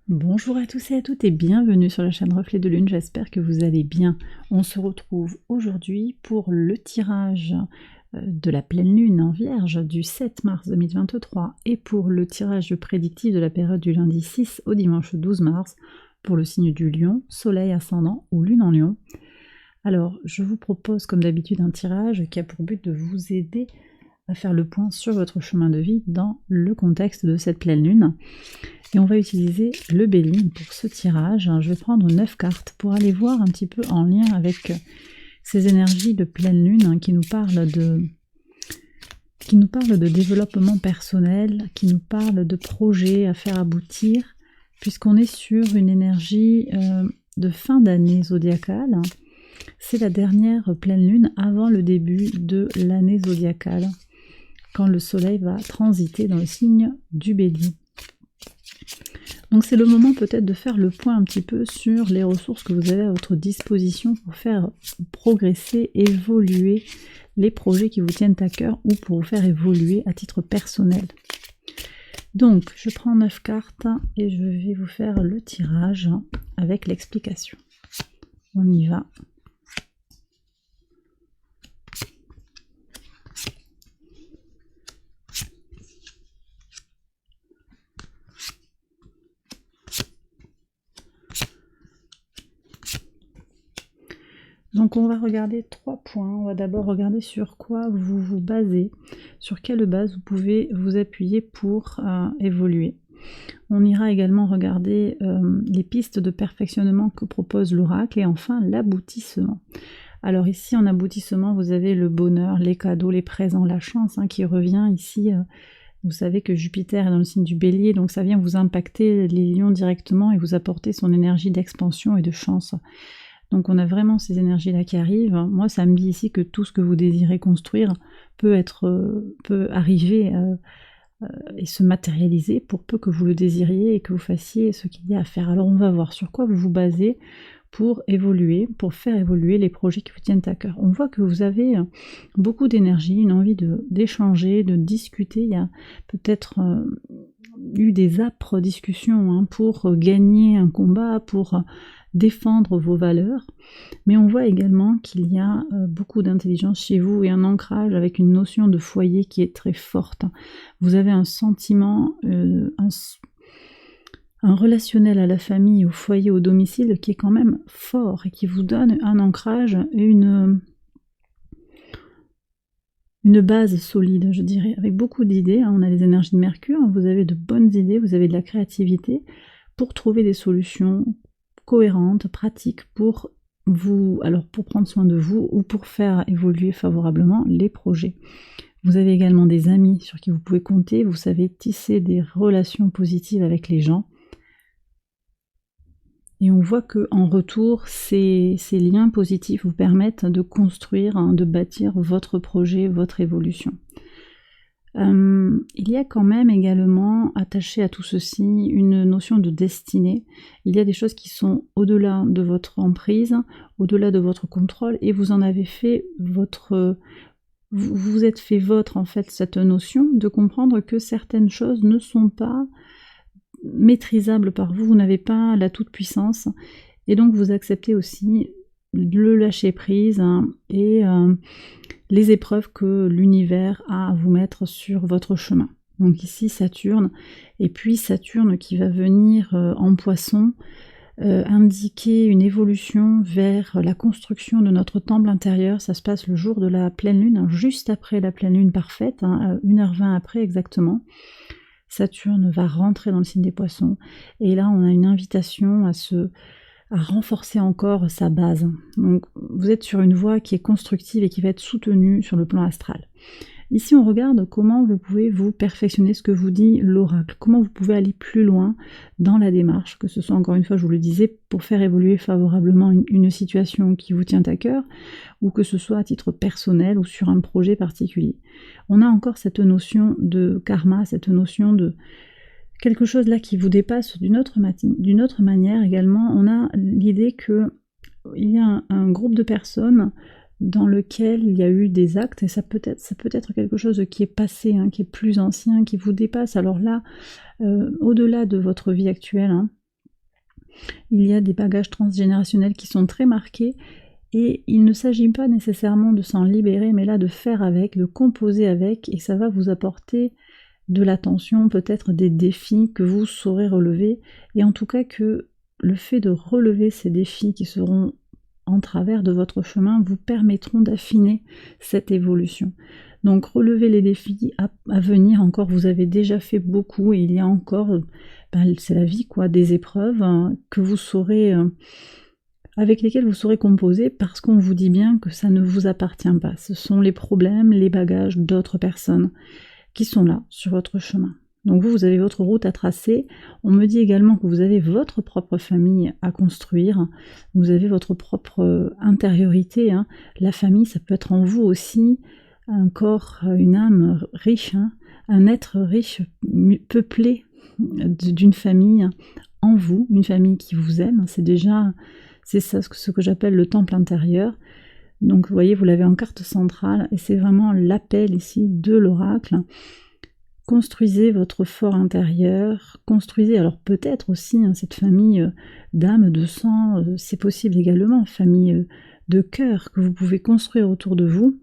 Bonjour à tous et à toutes et bienvenue sur la chaîne Reflet de Lune, j'espère que vous allez bien. On se retrouve aujourd'hui pour le tirage de la pleine lune en Vierge du 7 mars 2023 et pour le tirage prédictif de la période du lundi 6 au dimanche 12 mars pour le signe du Lion, Soleil ascendant ou Lune en Lion. Alors, je vous propose comme d'habitude un tirage qui a pour but de vous aider à faire le point sur votre chemin de vie dans le contexte de cette pleine lune. Et on va utiliser le Bélier pour ce tirage. Je vais prendre 9 cartes pour aller voir un petit peu en lien avec ces énergies de pleine lune qui nous parlent de développement personnel, qui nous parlent de projets à faire aboutir, puisqu'on est sur une énergie de fin d'année zodiacale. C'est la dernière pleine lune avant le début de l'année zodiacale, quand le soleil va transiter dans le signe du Bélier. Donc c'est le moment peut-être de faire le point un petit peu sur les ressources que vous avez à votre disposition pour faire progresser, évoluer les projets qui vous tiennent à cœur ou pour vous faire évoluer à titre personnel. Donc je prends 9 cartes et je vais vous faire le tirage avec l'explication. On y va. Donc on va regarder 3 points. On va d'abord regarder sur quoi vous vous basez, sur quelle base vous pouvez vous appuyer pour évoluer. On ira également regarder les pistes de perfectionnement que propose l'oracle et enfin l'aboutissement. Alors ici en aboutissement vous avez le bonheur, les cadeaux, les présents, la chance qui revient ici. Vous savez que Jupiter est dans le signe du Bélier, donc ça vient vous impacter les lions directement et vous apporter son énergie d'expansion et de chance. Donc on a vraiment ces énergies-là qui arrivent. Moi, ça me dit ici que tout ce que vous désirez construire peut arriver et se matérialiser pour peu que vous le désiriez et que vous fassiez ce qu'il y a à faire. Alors on va voir sur quoi vous vous basez pour évoluer, pour faire évoluer les projets qui vous tiennent à cœur. On voit que vous avez beaucoup d'énergie, une envie d'échanger, de discuter. Il y a peut-être eu des âpres discussions pour gagner un combat, pour défendre vos valeurs, mais on voit également qu'il y a beaucoup d'intelligence chez vous et un ancrage avec une notion de foyer qui est très forte. Vous avez un sentiment, un relationnel à la famille, au foyer, au domicile qui est quand même fort et qui vous donne un ancrage et une base solide, je dirais, avec beaucoup d'idées. On a les énergies de Mercure, vous avez de bonnes idées, vous avez de la créativité pour trouver des solutions cohérentes, pratiques pour prendre soin de vous ou pour faire évoluer favorablement les projets. Vous avez également des amis sur qui vous pouvez compter, vous savez tisser des relations positives avec les gens. Et on voit qu'en retour, ces liens positifs vous permettent de construire, de bâtir votre projet, votre évolution. Il y a quand même également attaché à tout ceci une notion de destinée. Il y a des choses qui sont au-delà de votre emprise, au-delà de votre contrôle, et vous en avez fait vous êtes fait votre en fait cette notion de comprendre que certaines choses ne sont pas maîtrisables par vous, vous n'avez pas la toute-puissance, et donc vous acceptez aussi le lâcher prise et les épreuves que l'univers a à vous mettre sur votre chemin. Donc ici Saturne, et puis Saturne qui va venir en Poisson, indiquer une évolution vers la construction de notre temple intérieur. Ça se passe le jour de la pleine lune, juste après la pleine lune parfaite, 1h20 après exactement. Saturne va rentrer dans le signe des Poissons, et là on a une invitation à renforcer encore sa base. Donc vous êtes sur une voie qui est constructive et qui va être soutenue sur le plan astral. Ici on regarde comment vous pouvez vous perfectionner, ce que vous dit l'oracle, comment vous pouvez aller plus loin dans la démarche, que ce soit encore une fois, je vous le disais, pour faire évoluer favorablement une situation qui vous tient à cœur, ou que ce soit à titre personnel ou sur un projet particulier. On a encore cette notion de karma, cette notion de quelque chose là qui vous dépasse d'une autre manière également. On a l'idée qu'il y a un groupe de personnes dans lequel il y a eu des actes, et ça peut être quelque chose qui est passé, qui est plus ancien, qui vous dépasse. Alors là, au-delà de votre vie actuelle, Il y a des bagages transgénérationnels qui sont très marqués et il ne s'agit pas nécessairement de s'en libérer, mais là de faire avec, de composer avec, et ça va vous apporter de l'attention, peut-être des défis que vous saurez relever, et en tout cas que le fait de relever ces défis qui seront en travers de votre chemin vous permettront d'affiner cette évolution. Donc relevez les défis à venir encore, vous avez déjà fait beaucoup et il y a encore, c'est la vie quoi, des épreuves que vous saurez, avec lesquelles vous saurez composer parce qu'on vous dit bien que ça ne vous appartient pas. Ce sont les problèmes, les bagages d'autres personnes qui sont là sur votre chemin. Donc vous avez votre route à tracer. On me dit également que vous avez votre propre famille à construire. Vous avez votre propre intériorité. La famille, ça peut être en vous aussi un corps, une âme riche, un être riche, peuplé d'une famille en vous, une famille qui vous aime. C'est ça ce que j'appelle le temple intérieur. Donc vous voyez, vous l'avez en carte centrale et c'est vraiment l'appel ici de l'oracle. Construisez votre fort intérieur, construisez alors peut-être aussi cette famille d'âme, de sang, c'est possible également, famille de cœur que vous pouvez construire autour de vous,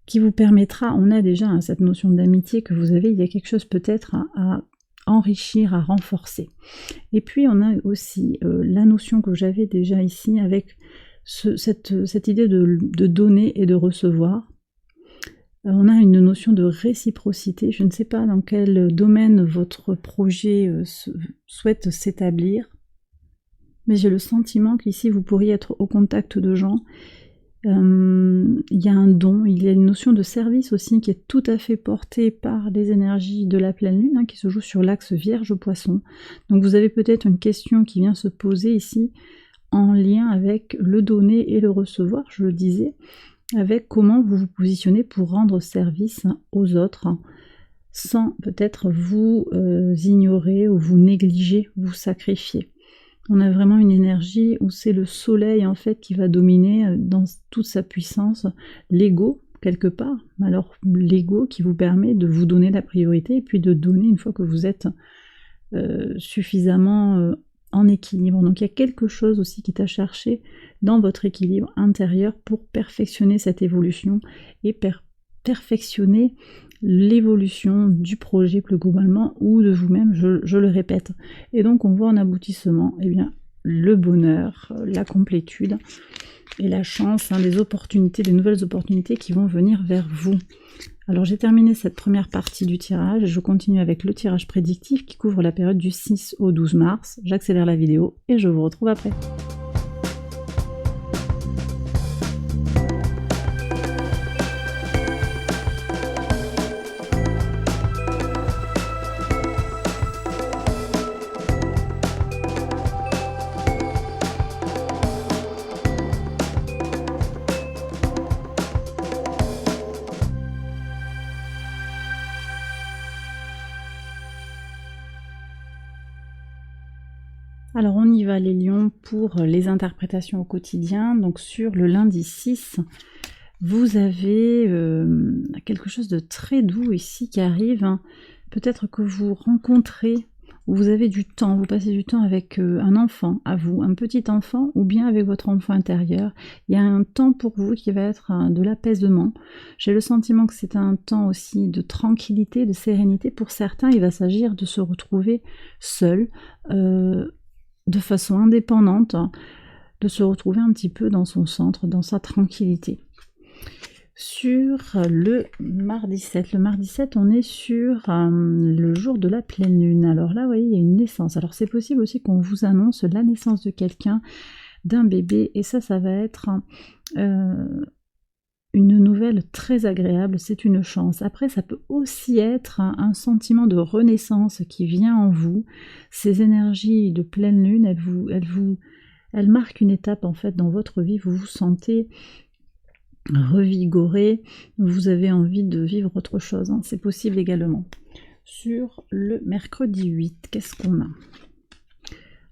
qui vous permettra, on a déjà cette notion d'amitié que vous avez, il y a quelque chose peut-être à enrichir, à renforcer. Et puis on a aussi la notion que j'avais déjà ici avec cette idée de donner et de recevoir. On a une notion de réciprocité. Je ne sais pas dans quel domaine votre projet souhaite s'établir, mais j'ai le sentiment qu'ici vous pourriez être au contact de gens. Il y a un don, il y a une notion de service aussi qui est tout à fait portée par les énergies de la pleine lune, qui se joue sur l'axe Vierge-Poisson. Donc vous avez peut-être une question qui vient se poser ici en lien avec le donner et le recevoir, je le disais, avec comment vous vous positionnez pour rendre service aux autres, sans peut-être vous ignorer ou vous négliger, vous sacrifier. On a vraiment une énergie où c'est le soleil en fait qui va dominer dans toute sa puissance, l'ego quelque part, alors l'ego qui vous permet de vous donner la priorité et puis de donner une fois que vous êtes suffisamment en équilibre. Donc il y a quelque chose aussi qui est à chercher dans votre équilibre intérieur pour perfectionner cette évolution et perfectionner l'évolution du projet plus globalement ou de vous-même, je le répète. Et donc on voit en aboutissement le bonheur, la complétude et la chance, des opportunités, des nouvelles opportunités qui vont venir vers vous. Alors j'ai terminé cette première partie du tirage et je continue avec le tirage prédictif qui couvre la période du 6 au 12 mars. J'accélère la vidéo et je vous retrouve après. Alors on y va les lions pour les interprétations au quotidien. Donc sur le lundi 6, vous avez quelque chose de très doux ici qui arrive. Peut-être que vous rencontrez, ou vous avez du temps, vous passez du temps avec un enfant à vous, un petit enfant, ou bien avec votre enfant intérieur. Il y a un temps pour vous qui va être de l'apaisement. J'ai le sentiment que c'est un temps aussi de tranquillité, de sérénité. Pour certains, il va s'agir de se retrouver seul, de façon indépendante, de se retrouver un petit peu dans son centre, dans sa tranquillité. Sur le mardi 7, on est sur le jour de la pleine lune. Alors là, vous voyez, il y a une naissance. Alors c'est possible aussi qu'on vous annonce la naissance de quelqu'un, d'un bébé, et ça va être une nouvelle très agréable, c'est une chance. Après, ça peut aussi être un sentiment de renaissance qui vient en vous. Ces énergies de pleine lune, elles marquent une étape en fait dans votre vie. Vous vous sentez revigoré, vous avez envie de vivre autre chose. C'est possible également. Sur le mercredi 8, qu'est-ce qu'on a ?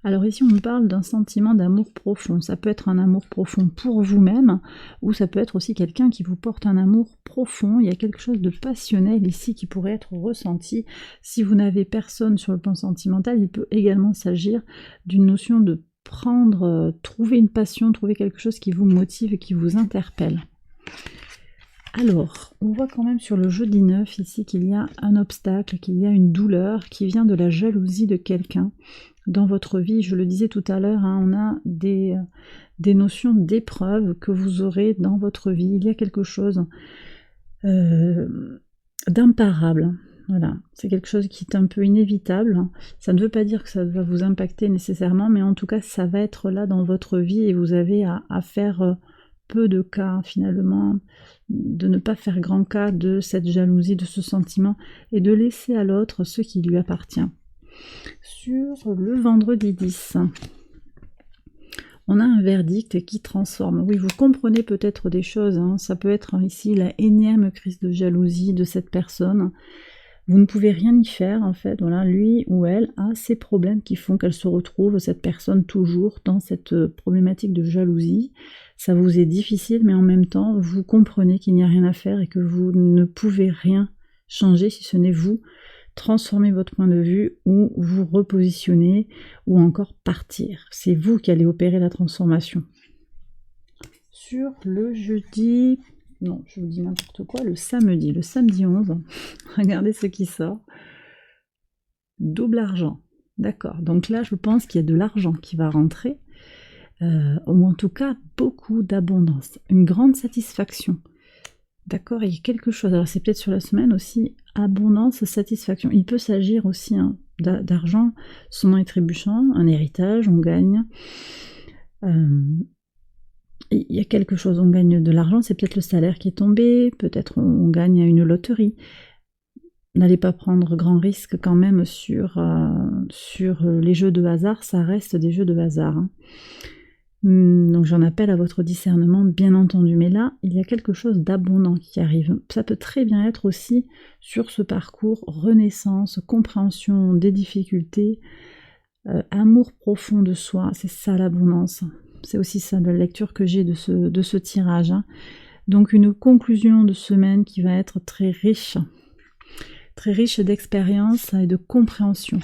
Alors ici, on me parle d'un sentiment d'amour profond. Ça peut être un amour profond pour vous-même, ou ça peut être aussi quelqu'un qui vous porte un amour profond. Il y a quelque chose de passionnel ici qui pourrait être ressenti. Si vous n'avez personne sur le plan sentimental, il peut également s'agir d'une notion de trouver une passion, trouver quelque chose qui vous motive et qui vous interpelle. Alors, on voit quand même sur le jeudi 9 ici qu'il y a un obstacle, qu'il y a une douleur qui vient de la jalousie de quelqu'un dans votre vie. Je le disais tout à l'heure, hein, on a des notions d'épreuves que vous aurez dans votre vie. Il y a quelque chose d'imparable. Voilà, c'est quelque chose qui est un peu inévitable. Ça ne veut pas dire que ça va vous impacter nécessairement, mais en tout cas, ça va être là dans votre vie et vous avez à faire peu de cas finalement, de ne pas faire grand cas de cette jalousie, de ce sentiment, et de laisser à l'autre ce qui lui appartient. Sur le vendredi 10, on a un verdict qui transforme. Oui, vous comprenez peut-être des choses, hein. Ça peut être ici la énième crise de jalousie de cette personne. Vous ne pouvez rien y faire en fait, voilà, lui ou elle a ces problèmes qui font qu'elle se retrouve, cette personne, toujours dans cette problématique de jalousie. Ça vous est difficile, mais en même temps, vous comprenez qu'il n'y a rien à faire et que vous ne pouvez rien changer si ce n'est vous transformer votre point de vue ou vous repositionner ou encore partir. C'est vous qui allez opérer la transformation. Sur le jeudi... Non, je vous dis n'importe quoi, le samedi 11, regardez ce qui sort. Double argent, d'accord. Donc là, je pense qu'il y a de l'argent qui va rentrer, ou en tout cas, beaucoup d'abondance, une grande satisfaction. D'accord, il y a quelque chose, alors c'est peut-être sur la semaine aussi, abondance, satisfaction. Il peut s'agir aussi d'argent, sonnant et trébuchant, un héritage, on gagne... il y a quelque chose, on gagne de l'argent, c'est peut-être le salaire qui est tombé, peut-être on gagne à une loterie. N'allez pas prendre grand risque quand même sur les jeux de hasard, ça reste des jeux de hasard. Hein. Donc j'en appelle à votre discernement, bien entendu. Mais là, il y a quelque chose d'abondant qui arrive. Ça peut très bien être aussi sur ce parcours renaissance, compréhension des difficultés, amour profond de soi, c'est ça l'abondance. C'est aussi ça de la lecture que j'ai de ce tirage. Hein. Donc une conclusion de semaine qui va être très riche d'expérience et de compréhension.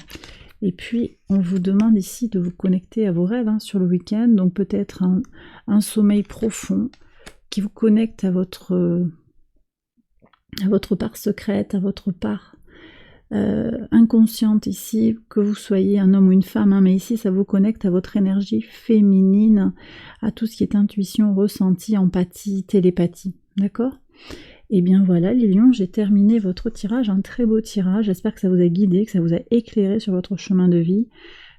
Et puis on vous demande ici de vous connecter à vos rêves hein, sur le week-end, donc peut-être un sommeil profond qui vous connecte à votre part secrète, à votre part inconsciente ici, que vous soyez un homme ou une femme, hein, mais ici ça vous connecte à votre énergie féminine, à tout ce qui est intuition, ressenti, empathie, télépathie, d'accord? Et bien voilà les lions, j'ai terminé votre tirage, un très beau tirage, j'espère que ça vous a guidé, que ça vous a éclairé sur votre chemin de vie.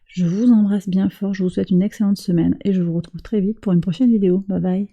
Je vous embrasse bien fort, je vous souhaite une excellente semaine et je vous retrouve très vite pour une prochaine vidéo. Bye bye.